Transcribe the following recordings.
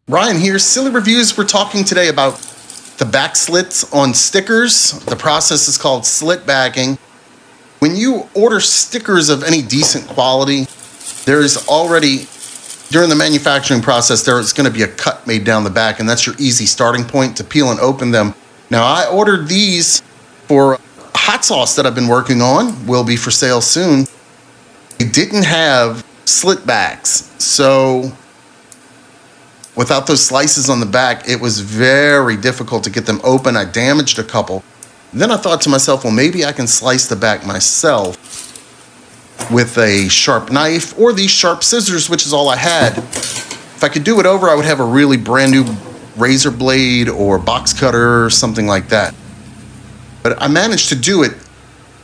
Ryan here, Silly Reviews. We're talking today about the back slits on stickers. The process is called slit backing. When you order stickers of any decent quality, there is already, during the manufacturing process, there is going to be a cut made down the back, and that's your easy starting point to peel and open them. Now, I ordered these for hot sauce that I've been working on, will be for sale soon. It didn't have slit backs, so without those slices on the back, it was very difficult to get them open. I damaged a couple. Then I thought to myself, well, maybe I can slice the back myself with a sharp knife or these sharp scissors, which is all I had. If I could do it over, I would have a really brand new razor blade or box cutter or something like that. But I managed to do it.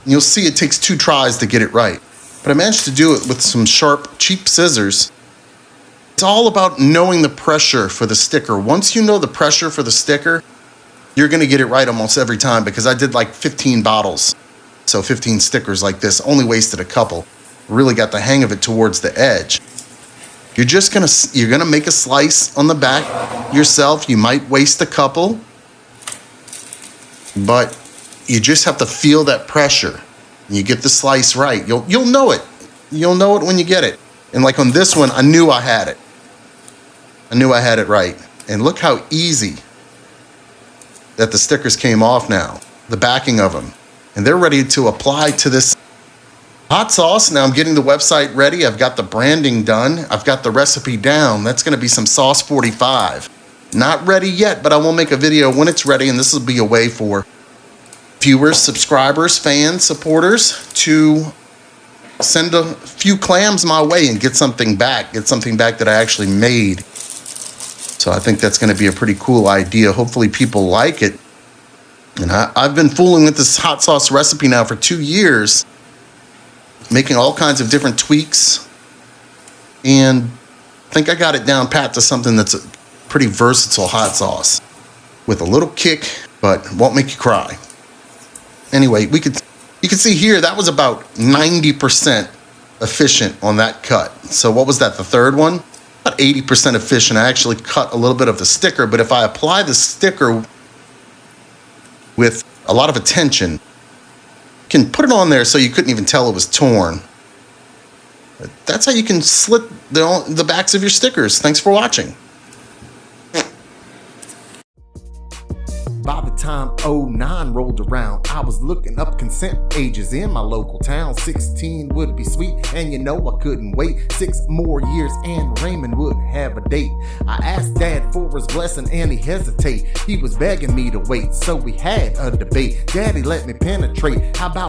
You'll see it takes 2 tries to get it right. But I managed to do it with some sharp, cheap scissors. It's all about knowing the pressure for the sticker. Once you know the pressure for the sticker, you're going to get it right almost every time, because I did like 15 bottles. So 15 stickers like this, only wasted a couple. Really got the hang of it towards the edge. You're going to make a slice on the back yourself. You might waste a couple, but you just have to feel that pressure. And you get the slice right. You'll know it. You'll know it when you get it. And like on this one, I knew I had it. I knew I had it right. And look how easy that the stickers came off now, the backing of them. And they're ready to apply to this hot sauce. Now I'm getting the website ready. I've got the branding done. I've got the recipe down. That's going to be some sauce 45. Not ready yet, but I will make a video when it's ready. And this will be a way for viewers, subscribers, fans, supporters to send a few clams my way and get something back that I actually made. So I think that's going to be a pretty cool idea. Hopefully people like it. And I've been fooling with this hot sauce recipe now for 2 years, making all kinds of different tweaks, and I think I got it down pat to something that's a pretty versatile hot sauce with a little kick, but won't make you cry. Anyway, you can see here that was about 90% efficient on that cut. So what was that, the third one? About 80% efficient. I actually cut a little bit of the sticker, but if I apply the sticker with a lot of attention, you can put it on there so you couldn't even tell it was torn. But that's how you can slit the backs of your stickers. Thanks for watching. By the time 09 rolled around, I was looking up consent ages in my local town. 16 would be sweet, and you know I couldn't wait 6 more years and Raymond would have a date. I asked Dad for his blessing and he hesitated. He was begging me to wait, so we had a debate. Daddy let me penetrate. How about